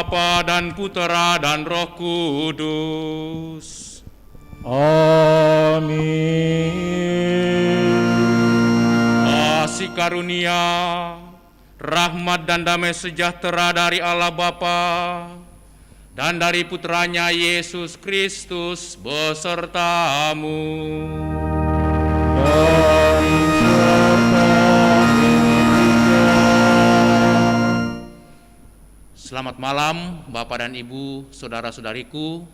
Bapa dan Putera dan Roh Kudus. Amin. Kasih karunia, rahmat dan damai sejahtera dari Allah Bapa dan dari Putranya Yesus Kristus besertamu. Dan sertamu juga. Selamat malam Bapak dan Ibu, saudara-saudariku,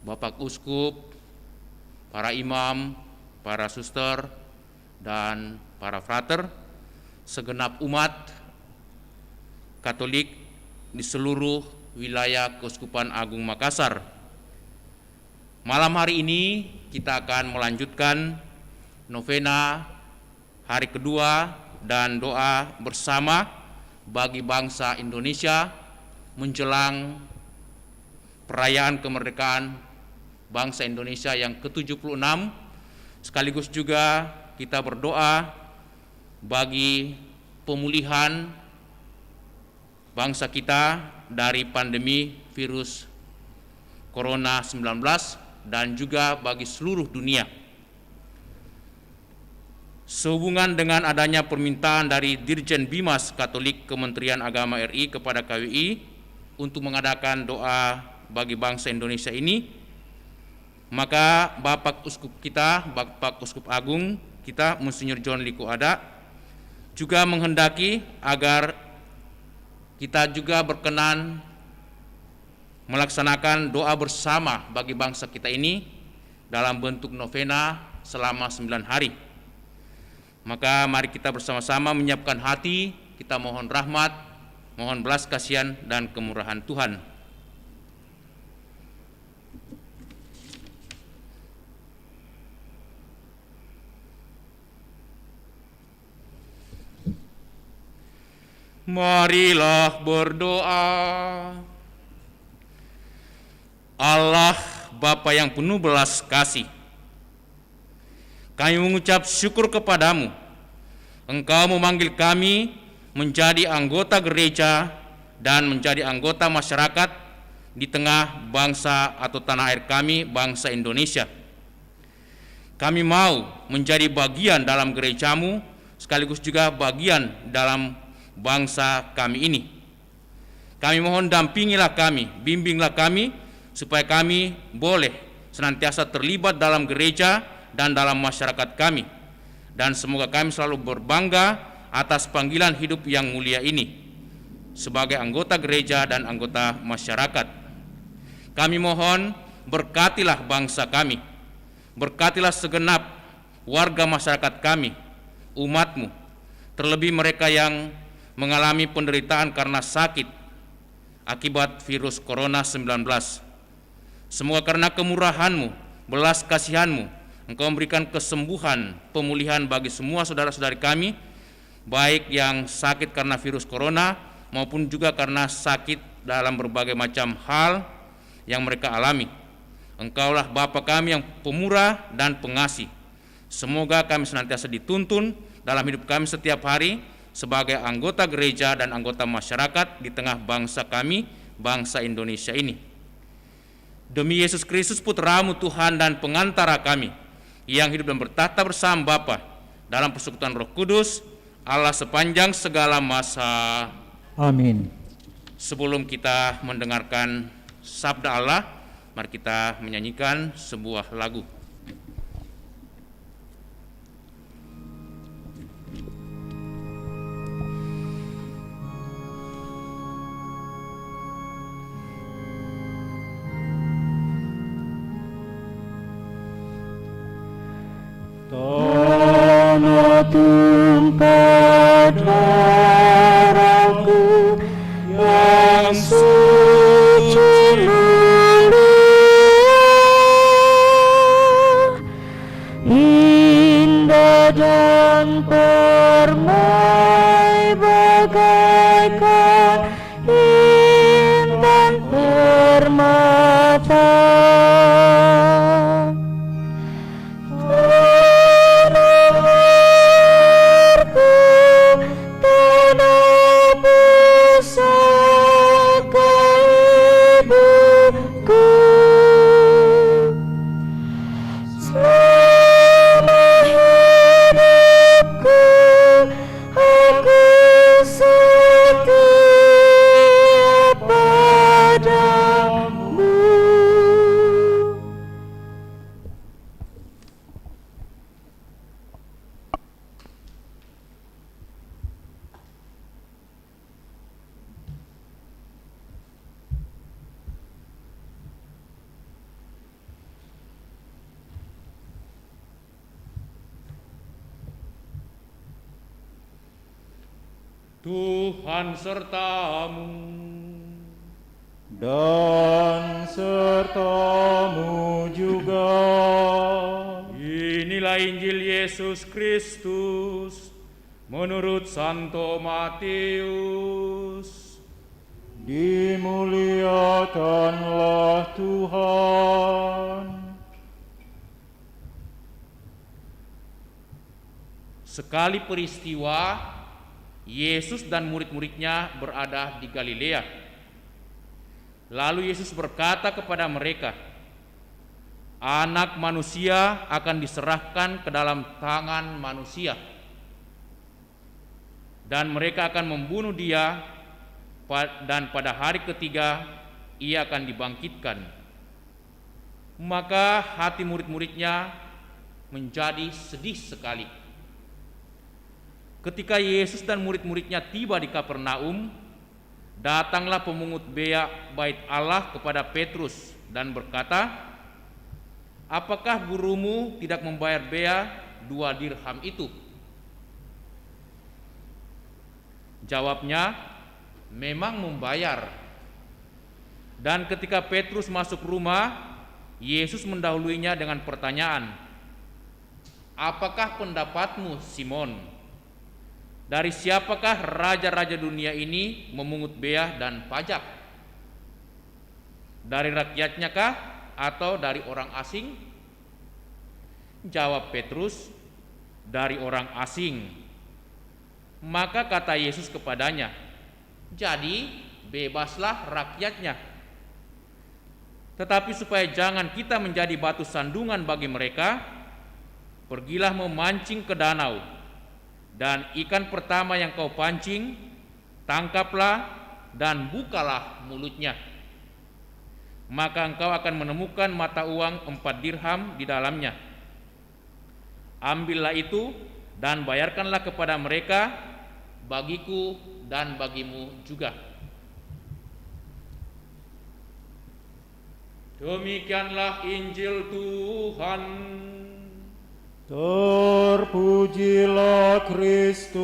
Bapak Uskup, para imam, para suster, dan para frater, segenap umat Katolik di seluruh wilayah Keuskupan Agung Makassar. Malam hari ini kita akan melanjutkan novena hari kedua dan doa bersama bagi bangsa Indonesia menjelang perayaan kemerdekaan bangsa Indonesia yang ke-76. Sekaligus juga kita berdoa bagi pemulihan bangsa kita dari pandemi virus Corona 19 dan juga bagi seluruh dunia. Sehubungan dengan adanya permintaan dari Dirjen Bimas Katolik Kementerian Agama RI kepada KWI untuk mengadakan doa bagi bangsa Indonesia ini, maka Bapak Uskup kita, Bapak Uskup Agung kita, Monsinyur John Liko Ada, juga menghendaki agar kita juga berkenan melaksanakan doa bersama bagi bangsa kita ini dalam bentuk novena selama 9 hari. Maka mari kita bersama-sama menyiapkan hati, kita mohon rahmat, mohon belas kasihan dan kemurahan Tuhan. Marilah berdoa. Allah Bapa yang penuh belas kasih, kami mengucap syukur kepadamu. Engkau memanggil kami menjadi anggota gereja dan menjadi anggota masyarakat di tengah bangsa atau tanah air kami, bangsa Indonesia. Kami mau menjadi bagian dalam gerejamu, sekaligus juga bagian dalam bangsa kami ini. Kami mohon dampingilah kami, bimbinglah kami, supaya kami boleh senantiasa terlibat dalam gereja dan dalam masyarakat kami. Dan semoga kami selalu berbangga atas panggilan hidup yang mulia ini sebagai anggota gereja dan anggota masyarakat. Kami mohon berkatilah bangsa kami, berkatilah segenap warga masyarakat kami, umatmu, terlebih mereka yang mengalami penderitaan karena sakit akibat virus Corona 19. Semoga karena kemurahan-Mu, belas kasihan-Mu, Engkau memberikan kesembuhan, pemulihan bagi semua saudara-saudari kami, baik yang sakit karena virus Corona maupun juga karena sakit dalam berbagai macam hal yang mereka alami. Engkaulah Bapa kami yang pemurah dan pengasih. Semoga kami senantiasa dituntun dalam hidup kami setiap hari sebagai anggota gereja dan anggota masyarakat di tengah bangsa kami, bangsa Indonesia ini. Demi Yesus Kristus Putra-Mu Tuhan dan pengantara kami, yang hidup dan bertahta bersama Bapa dalam persekutuan Roh Kudus, Allah sepanjang segala masa. Amin. Sebelum kita mendengarkan sabda Allah, mari kita menyanyikan sebuah lagu. Tanah tumpah darahku yang suci mulia, indah dan permai bagaikan intan permata. Tanah airku Tuhan sertamu. Dan sertamu juga. Inilah Injil Yesus Kristus menurut Santo Matius. Dimuliakanlah Tuhan. Sekali peristiwa, Yesus dan murid-muridnya berada di Galilea. Lalu Yesus berkata kepada mereka, Anak manusia akan diserahkan ke dalam tangan manusia, dan mereka akan membunuh dia, dan pada hari ketiga ia akan dibangkitkan. Maka hati murid-muridnya menjadi sedih sekali. Ketika Yesus dan murid-muridnya tiba di Kapernaum, datanglah pemungut bea bait Allah kepada Petrus dan berkata, Apakah gurumu tidak membayar bea 2 dirham itu? Jawabnya, memang membayar. Dan ketika Petrus masuk rumah, Yesus mendahuluinya dengan pertanyaan, Apakah pendapatmu, Simon? Dari siapakah raja-raja dunia ini memungut bea dan pajak? Dari rakyatnya kah atau dari orang asing? Jawab Petrus, dari orang asing. Maka kata Yesus kepadanya, jadi bebaslah rakyatnya. Tetapi supaya jangan kita menjadi batu sandungan bagi mereka, pergilah memancing ke danau, dan ikan pertama yang kau pancing, tangkaplah dan bukalah mulutnya. Maka engkau akan menemukan mata uang 4 dirham di dalamnya. Ambillah itu dan bayarkanlah kepada mereka, bagiku dan bagimu juga. Demikianlah Injil Tuhan. Terpujilah Kristus.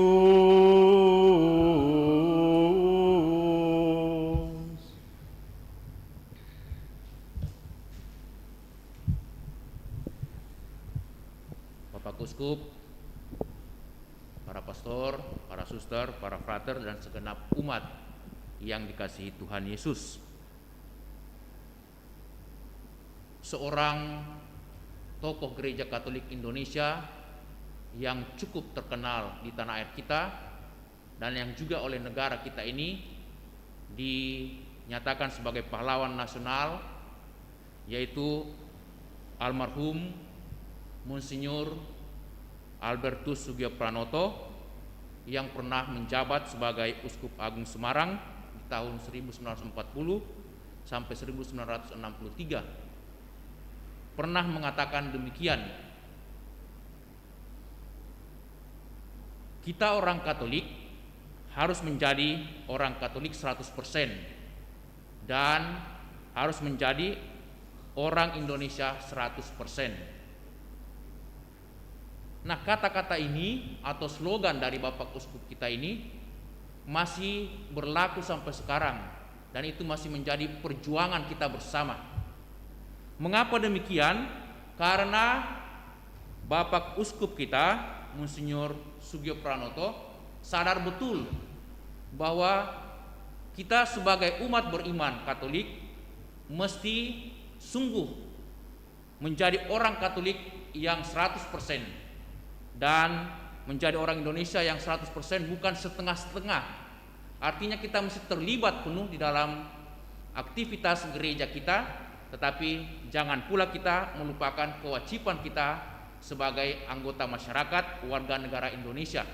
Bapak Uskup, para pastor, para suster, para frater, dan segenap umat yang dikasihi Tuhan Yesus. Seorang tokoh gereja Katolik Indonesia yang cukup terkenal di tanah air kita dan yang juga oleh negara kita ini dinyatakan sebagai pahlawan nasional, yaitu almarhum Monsinyur Albertus Sugiopranoto yang pernah menjabat sebagai Uskup Agung Semarang di tahun 1940 sampai 1963. Pernah mengatakan demikian, kita orang Katolik harus menjadi orang Katolik 100% dan harus menjadi orang Indonesia 100%. Nah, kata-kata ini atau slogan dari Bapak Uskup kita ini masih berlaku sampai sekarang, dan itu masih menjadi perjuangan kita bersama. Mengapa demikian? Karena Bapak Uskup kita, Monsinyur Sugiopranoto, sadar betul bahwa kita sebagai umat beriman Katolik mesti sungguh menjadi orang Katolik yang 100% dan menjadi orang Indonesia yang 100%, bukan setengah-setengah. Artinya kita mesti terlibat penuh di dalam aktivitas gereja kita, tetapi jangan pula kita melupakan kewajiban kita sebagai anggota masyarakat, warga negara Indonesia.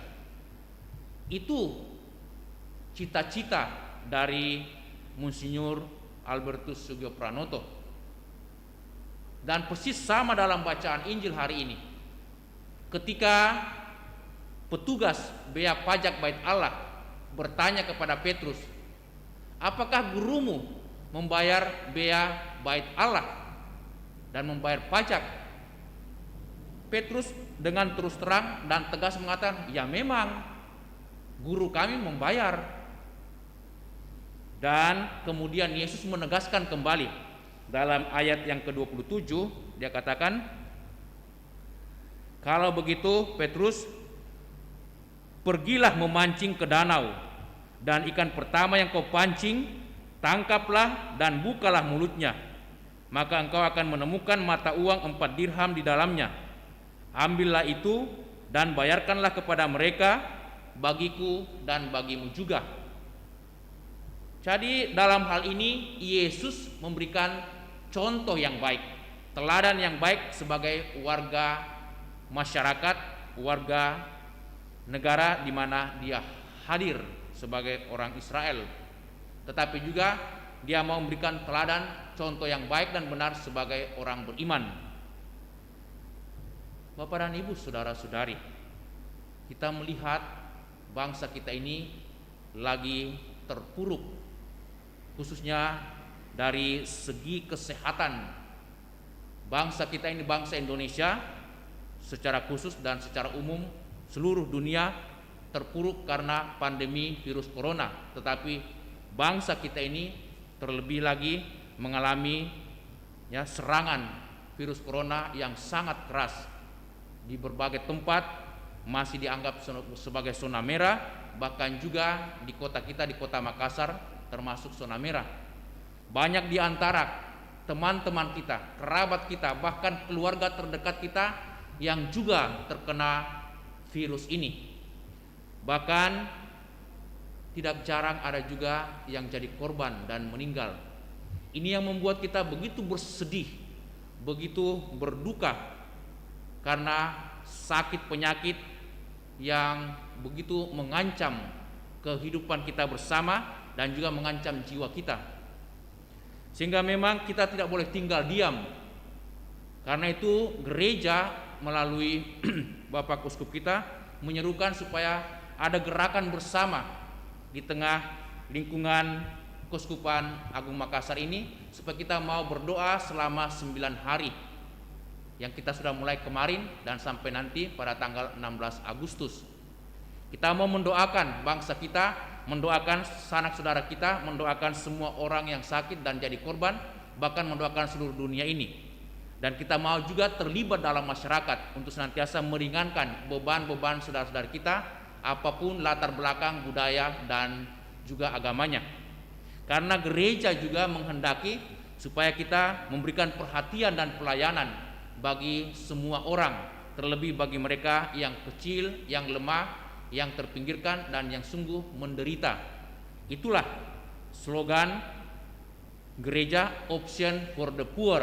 Itu cita-cita dari Monsinyur Albertus Sugiopranoto. Dan persis sama dalam bacaan Injil hari ini. Ketika petugas bea pajak Bait Allah bertanya kepada Petrus, apakah gurumu membayar bea Bait Allah dan membayar pajak? Petrus dengan terus terang dan tegas mengatakan, ya memang guru kami membayar. Dan kemudian Yesus menegaskan kembali dalam ayat yang ke-27, dia katakan, kalau begitu Petrus, pergilah memancing ke danau, dan ikan pertama yang kau pancing, tangkaplah dan bukalah mulutnya, maka engkau akan menemukan mata uang 4 dirham di dalamnya. Ambillah itu dan bayarkanlah kepada mereka, bagiku dan bagimu juga. Jadi dalam hal ini Yesus memberikan contoh yang baik, teladan yang baik sebagai warga masyarakat, warga negara di mana dia hadir sebagai orang Israel. Tetapi juga dia mau memberikan teladan, contoh yang baik dan benar sebagai orang beriman. Bapak dan Ibu, saudara-saudari, kita melihat bangsa kita ini lagi terpuruk, khususnya dari segi kesehatan. Bangsa kita ini, bangsa Indonesia secara khusus dan secara umum seluruh dunia terpuruk karena pandemi virus corona. Tetapi bangsa kita ini terlebih lagi mengalami serangan virus corona yang sangat keras. Di berbagai tempat masih dianggap sebagai zona merah, bahkan juga di kota kita, di kota Makassar, termasuk zona merah. Banyak di antara teman-teman kita, kerabat kita, bahkan keluarga terdekat kita yang juga terkena virus ini. Bahkan tidak jarang ada juga yang jadi korban dan meninggal. Ini yang membuat kita begitu bersedih, begitu berduka, karena sakit penyakit yang begitu mengancam kehidupan kita bersama dan juga mengancam jiwa kita. Sehingga memang kita tidak boleh tinggal diam. Karena itu gereja melalui Bapak Uskup kita menyerukan supaya ada gerakan bersama di tengah lingkungan Keuskupan Agung Makassar ini, supaya kita mau berdoa selama 9 hari yang kita sudah mulai kemarin dan sampai nanti pada tanggal 16 Agustus. Kita mau mendoakan bangsa kita, mendoakan sanak saudara kita, mendoakan semua orang yang sakit dan jadi korban, bahkan mendoakan seluruh dunia ini. Dan kita mau juga terlibat dalam masyarakat untuk senantiasa meringankan beban-beban saudara-saudara kita, apapun latar belakang budaya dan juga agamanya. Karena gereja juga menghendaki supaya kita memberikan perhatian dan pelayanan bagi semua orang, terlebih bagi mereka yang kecil, yang lemah, yang terpinggirkan dan yang sungguh menderita. Itulah slogan gereja, Option for the Poor,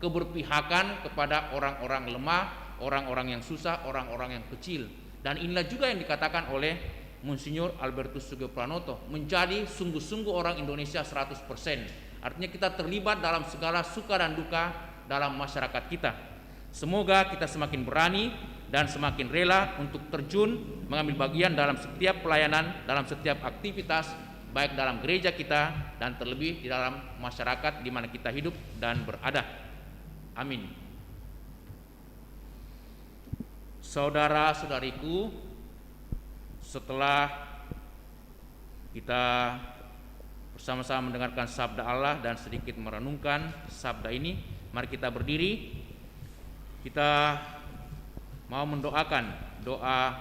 keberpihakan kepada orang-orang lemah, orang-orang yang susah, orang-orang yang kecil. Dan inilah juga yang dikatakan oleh Monsinyur Albertus Sugio Pranoto, menjadi sungguh-sungguh orang Indonesia 100%. Artinya kita terlibat dalam segala suka dan duka dalam masyarakat kita. Semoga kita semakin berani dan semakin rela untuk terjun mengambil bagian dalam setiap pelayanan, dalam setiap aktivitas, baik dalam gereja kita dan terlebih di dalam masyarakat di mana kita hidup dan berada. Amin. Saudara-saudariku, setelah kita bersama-sama mendengarkan sabda Allah dan sedikit merenungkan sabda ini, mari kita berdiri. Kita mau mendoakan doa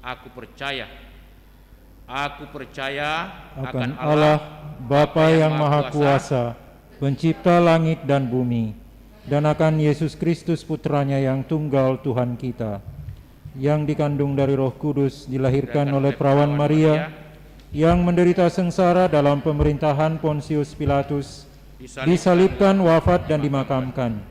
aku percaya. Aku percaya akan Allah Bapa yang Maha Kuasa, pencipta langit dan bumi, dan akan Yesus Kristus putranya yang tunggal Tuhan kita, yang dikandung dari Roh Kudus, dilahirkan oleh perawan Maria, yang menderita sengsara dalam pemerintahan Pontius Pilatus, disalibkan, wafat dan dimakamkan,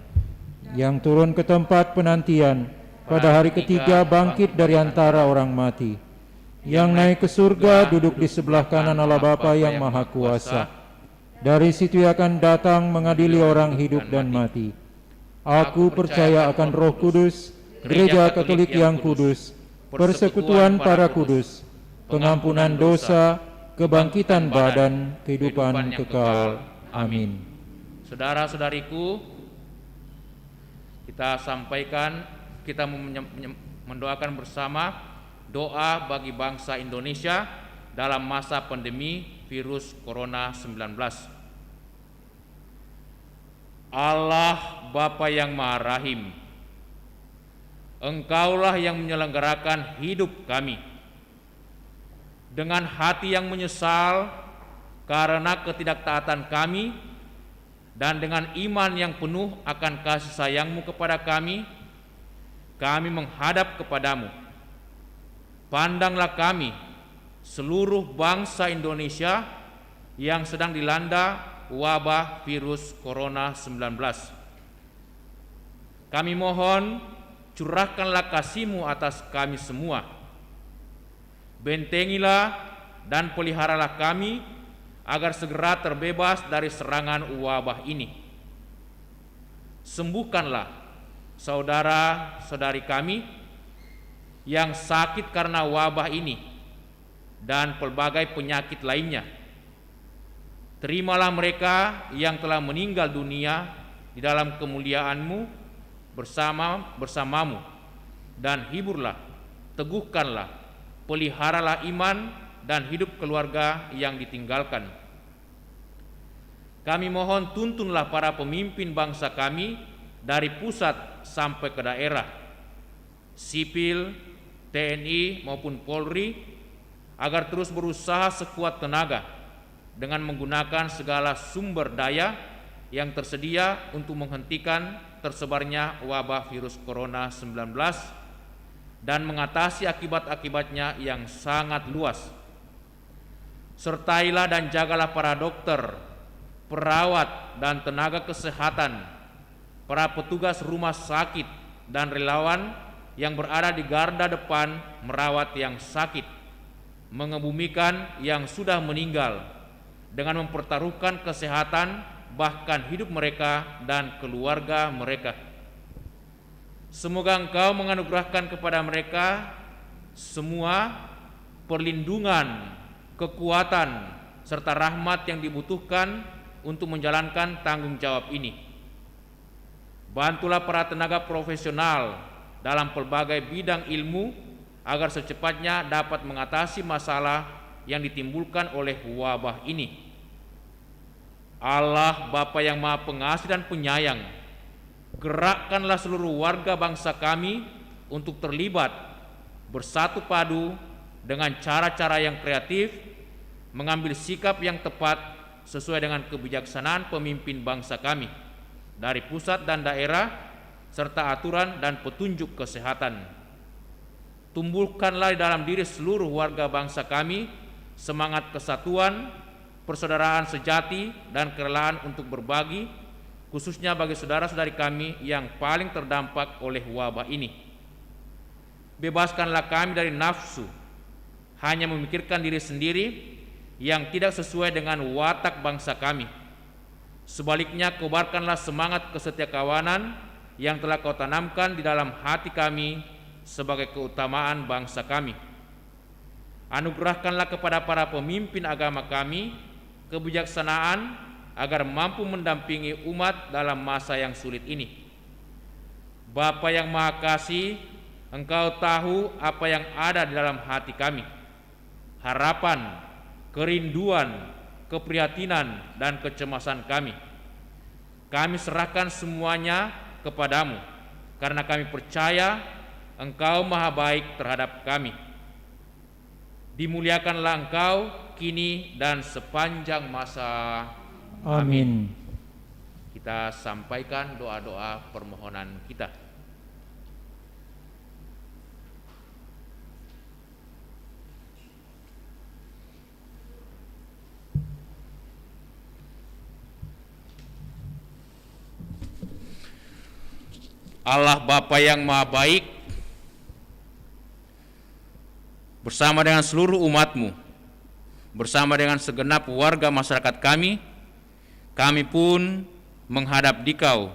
yang turun ke tempat penantian, pada hari ketiga bangkit dari antara orang mati, yang naik ke surga, duduk di sebelah kanan Allah Bapa yang Maha Kuasa. Dari situ ia akan datang mengadili orang hidup dan mati. Aku percaya akan Roh Kudus, Gereja Katolik yang kudus, persekutuan para kudus, pengampunan dosa, kebangkitan badan, kehidupan kekal. Amin. Saudara-saudariku, kita sampaikan, kita mendoakan bersama doa bagi bangsa Indonesia dalam masa pandemi virus Corona 19. Allah Bapa yang Maha Rahim, Engkaulah yang menyelenggarakan hidup kami. Dengan hati yang menyesal karena ketidaktaatan kami, dan dengan iman yang penuh akan kasih sayang-Mu kepada kami menghadap kepadamu. Pandanglah kami, seluruh bangsa Indonesia yang sedang dilanda wabah virus Corona 19. Kami mohon, curahkanlah kasih-Mu atas kami semua. Bentengilah dan peliharalah kami agar segera terbebas dari serangan wabah ini. Sembuhkanlah saudara-saudari kami yang sakit karena wabah ini dan pelbagai penyakit lainnya. Terimalah mereka yang telah meninggal dunia di dalam kemuliaan-Mu bersamamu, dan hiburlah, teguhkanlah, peliharalah iman dan hidup keluarga yang ditinggalkan. Kami mohon, tuntunlah para pemimpin bangsa kami dari pusat sampai ke daerah, sipil, TNI maupun Polri, agar terus berusaha sekuat tenaga dengan menggunakan segala sumber daya yang tersedia untuk menghentikan tersebarnya wabah virus Corona 19 dan mengatasi akibat-akibatnya yang sangat luas. Sertailah dan jagalah para dokter, perawat dan tenaga kesehatan, para petugas rumah sakit dan relawan yang berada di garda depan merawat yang sakit, mengebumikan yang sudah meninggal dengan mempertaruhkan kesehatan bahkan hidup mereka dan keluarga mereka. Semoga Engkau menganugerahkan kepada mereka semua perlindungan, kekuatan, serta rahmat yang dibutuhkan untuk menjalankan tanggung jawab ini. Bantulah para tenaga profesional dalam pelbagai bidang ilmu agar secepatnya dapat mengatasi masalah yang ditimbulkan oleh wabah ini. Allah Bapa yang Maha Pengasih dan Penyayang, gerakkanlah seluruh warga bangsa kami untuk terlibat bersatu padu dengan cara-cara yang kreatif, mengambil sikap yang tepat sesuai dengan kebijaksanaan pemimpin bangsa kami dari pusat dan daerah, serta aturan dan petunjuk kesehatan. Tumbuhkanlah di dalam diri seluruh warga bangsa kami semangat kesatuan, persaudaraan sejati, dan kerelaan untuk berbagi, khususnya bagi saudara-saudari kami yang paling terdampak oleh wabah ini. Bebaskanlah kami dari nafsu hanya memikirkan diri sendiri yang tidak sesuai dengan watak bangsa kami. Sebaliknya, kobarkanlah semangat kesetiakawanan yang telah Kau tanamkan di dalam hati kami sebagai keutamaan bangsa kami. Anugerahkanlah kepada para pemimpin agama kami kebijaksanaan agar mampu mendampingi umat dalam masa yang sulit ini. Bapa yang Maha Kasih, Engkau tahu apa yang ada di dalam hati kami, harapan, kerinduan, keprihatinan, dan kecemasan kami. Kami serahkan semuanya kepadamu, karena kami percaya Engkau Maha Baik terhadap kami. Dimuliakanlah Engkau kini dan sepanjang masa. Amin. Kita sampaikan doa-doa permohonan kita. Allah Bapa yang Maha Baik, bersama dengan seluruh umat-Mu, bersama dengan segenap warga masyarakat kami pun menghadap Dikau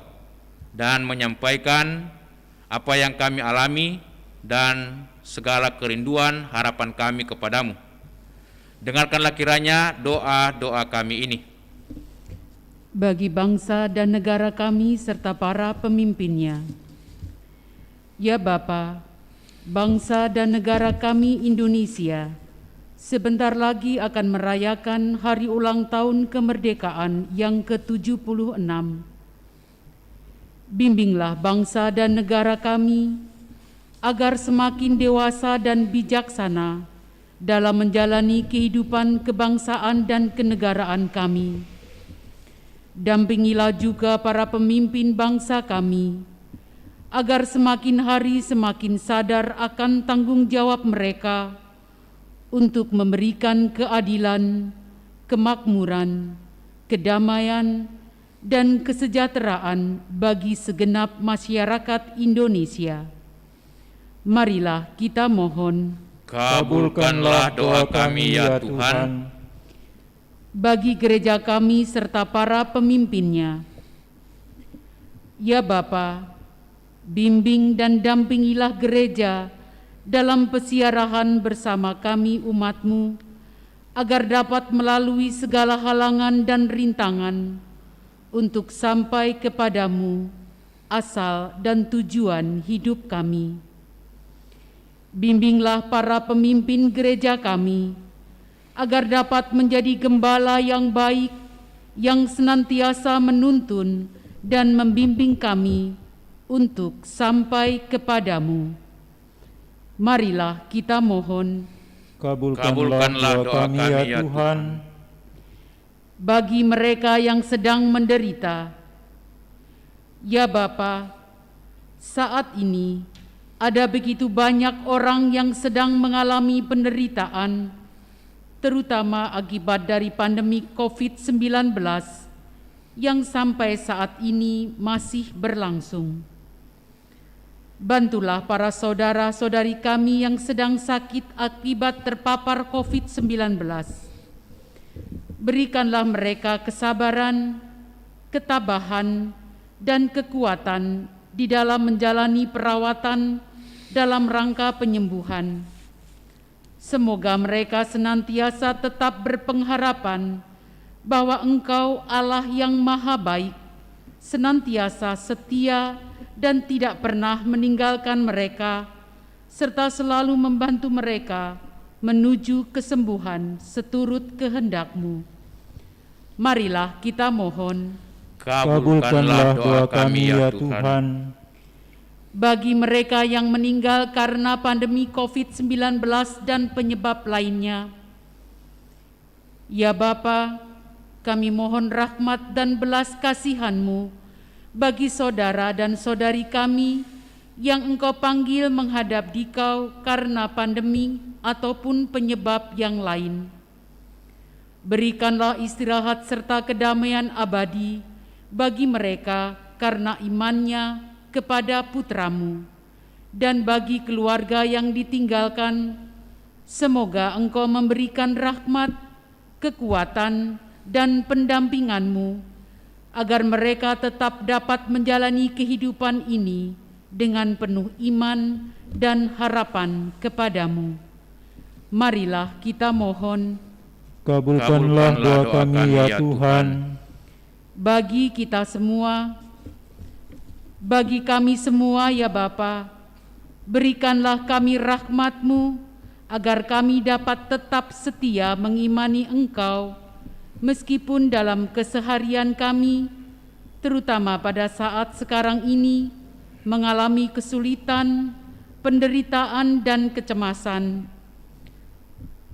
dan menyampaikan apa yang kami alami dan segala kerinduan harapan kami kepadamu. Dengarkanlah kiranya doa-doa kami ini. Bagi bangsa dan negara kami serta para pemimpinnya. Ya Bapa, bangsa dan negara kami Indonesia sebentar lagi akan merayakan hari ulang tahun kemerdekaan yang ke-76. Bimbinglah bangsa dan negara kami agar semakin dewasa dan bijaksana dalam menjalani kehidupan kebangsaan dan kenegaraan kami. Dampingilah juga para pemimpin bangsa kami, agar semakin hari semakin sadar akan tanggung jawab mereka untuk memberikan keadilan, kemakmuran, kedamaian, dan kesejahteraan bagi segenap masyarakat Indonesia. Marilah kita mohon, Kabulkanlah doa kami ya Tuhan, bagi gereja kami serta para pemimpinnya. Ya Bapa, bimbing dan dampingilah gereja dalam pesiarahan bersama kami umat-Mu, agar dapat melalui segala halangan dan rintangan untuk sampai kepadamu, asal dan tujuan hidup kami. Bimbinglah para pemimpin gereja kami, agar dapat menjadi gembala yang baik, yang senantiasa menuntun dan membimbing kami untuk sampai kepadamu. Marilah kita mohon, Kabulkanlah doa kami ya Tuhan. bagi mereka yang sedang menderita. Ya Bapa, saat ini ada begitu banyak orang yang sedang mengalami penderitaan, terutama akibat dari pandemi COVID-19 yang sampai saat ini masih berlangsung. Bantulah para saudara-saudari kami yang sedang sakit akibat terpapar COVID-19. Berikanlah mereka kesabaran, ketabahan, dan kekuatan di dalam menjalani perawatan dalam rangka penyembuhan. Semoga mereka senantiasa tetap berpengharapan bahwa Engkau Allah yang Maha Baik, senantiasa setia dan tidak pernah meninggalkan mereka, serta selalu membantu mereka menuju kesembuhan seturut kehendak-Mu. Marilah kita mohon, kabulkanlah doa kami ya Tuhan. bagi mereka yang meninggal karena pandemi COVID-19 dan penyebab lainnya. Ya Bapa, kami mohon rahmat dan belas kasihan-Mu bagi saudara dan saudari kami yang Engkau panggil menghadap Dikau karena pandemi ataupun penyebab yang lain. Berikanlah istirahat serta kedamaian abadi bagi mereka karena imannya kepada Putra-Mu, dan bagi keluarga yang ditinggalkan, semoga Engkau memberikan rahmat, kekuatan, dan pendampingan-Mu, agar mereka tetap dapat menjalani kehidupan ini dengan penuh iman dan harapan kepadamu. Marilah kita mohon, Kabulkanlah doa kami ya Tuhan. bagi kita semua, bagi kami semua ya Bapa, berikanlah kami rahmat-Mu, agar kami dapat tetap setia mengimani Engkau, meskipun dalam keseharian kami, terutama pada saat sekarang ini, mengalami kesulitan, penderitaan, dan kecemasan.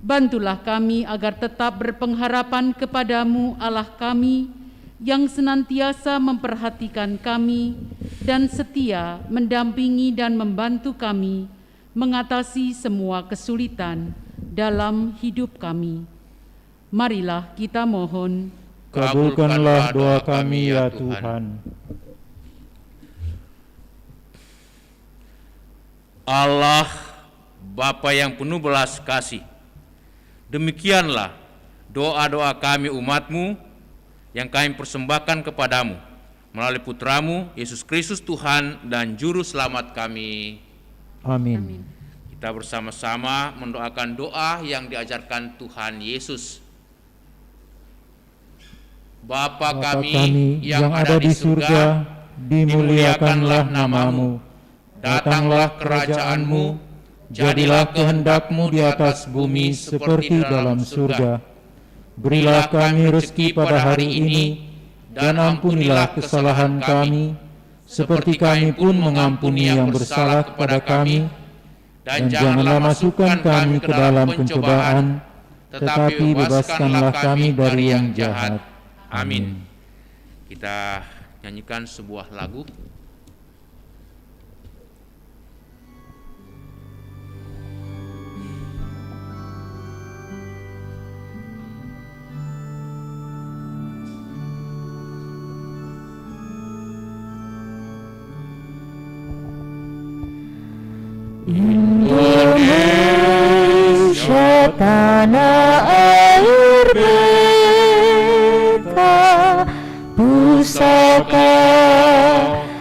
Bantulah kami agar tetap berpengharapan kepadamu, Allah kami, yang senantiasa memperhatikan kami dan setia mendampingi dan membantu kami mengatasi semua kesulitan dalam hidup kami. Marilah kita mohon, Kabulkanlah doa kami ya Tuhan. Allah, Bapa yang penuh belas kasih, demikianlah doa-doa kami umat-Mu yang kami persembahkan kepadamu melalui Putra-Mu, Yesus Kristus Tuhan dan Juru Selamat kami. Amin. Kita bersama-sama mendoakan doa yang diajarkan Tuhan Yesus. Bapa kami yang ada di surga, dimuliakanlah nama-Mu. Datanglah kerajaan-Mu, Jadilah kehendak-Mu di atas bumi seperti dalam surga. Berilah kami rezeki pada hari ini, dan ampunilah kesalahan kami, seperti kami pun mengampuni yang bersalah kepada kami. Dan janganlah masukkan kami ke dalam pencobaan, tetapi bebaskanlah kami dari yang jahat. Amin. Kita nyanyikan sebuah lagu. Indonesia tanah air beta, pusaka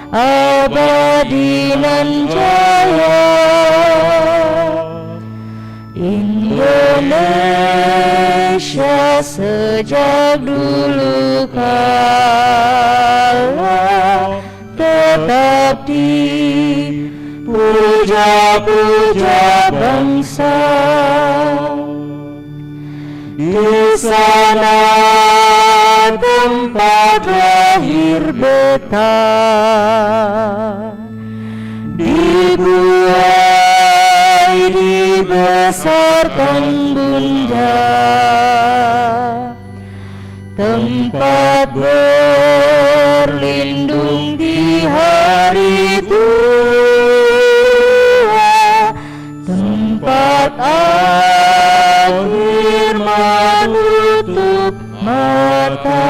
abadi nan jaya. Indonesia sejak dulu kala tetap puja-puja bangsa. Di sana tempat lahir beta, dibuai dibesarkan bunda, tempat berlindung di hari tua, tempat akhir menutup mata.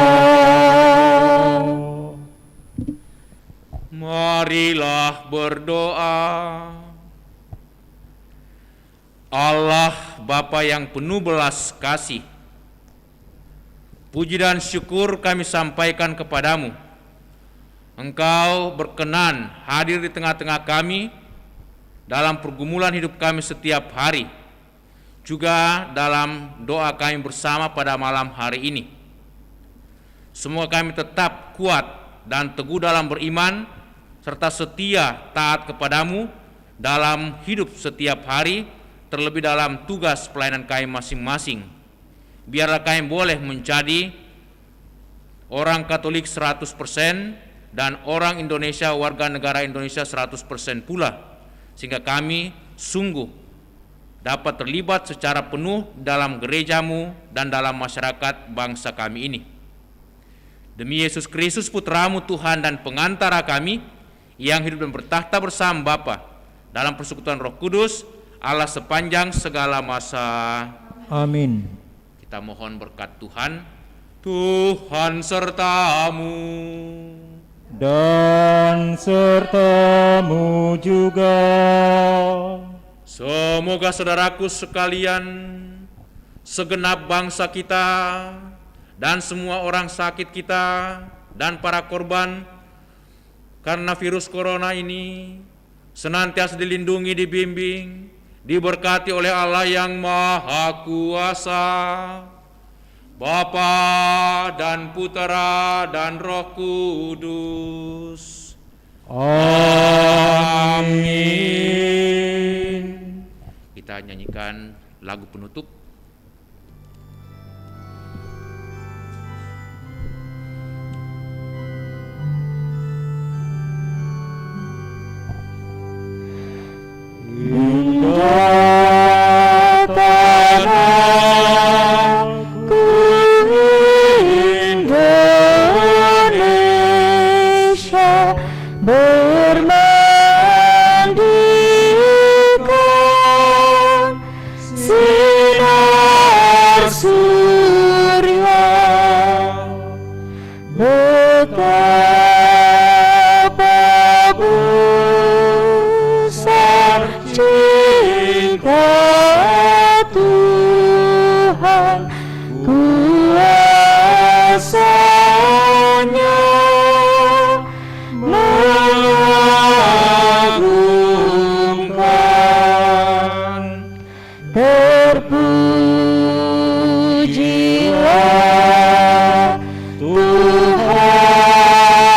Marilah berdoa. Allah Bapa yang penuh belas kasih, puji dan syukur kami sampaikan kepadamu. Engkau berkenan hadir di tengah-tengah kami dalam pergumulan hidup kami setiap hari, juga dalam doa kami bersama pada malam hari ini. Semoga kami tetap kuat dan teguh dalam beriman, serta setia taat kepadamu dalam hidup setiap hari, terlebih dalam tugas pelayanan kami masing-masing. Biarlah kami boleh menjadi orang Katolik 100% dan orang Indonesia, warga negara Indonesia 100% pula, sehingga kami sungguh dapat terlibat secara penuh dalam gerejamu dan dalam masyarakat bangsa kami ini. Demi Yesus Kristus Putramu Tuhan dan pengantara kami, yang hidup dan bertahta bersama Bapa dalam persekutuan Roh Kudus, Allah sepanjang segala masa. Amin. Kita mohon berkat Tuhan. Tuhan sertamu Dan sertamu juga. Semoga saudaraku sekalian, segenap bangsa kita, dan semua orang sakit kita, dan para korban karena virus corona ini senantiasa dilindungi, dibimbing, diberkati oleh Allah yang Maha Kuasa, Bapa dan Putera dan Roh Kudus. Amin. Kita nyanyikan lagu penutup. Indah tanahku Indonesia, bermandikan sinar surya, betapa besar cinta Tuhan, kuasanya mengagumkan. Terpujilah Tuhan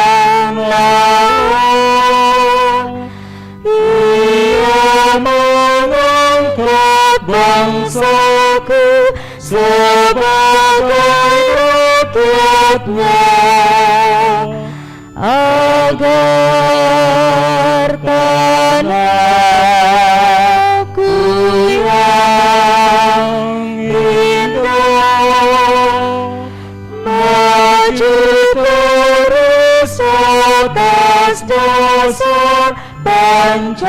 agar tanahku yang indah maju terus atas dasar Pancasila.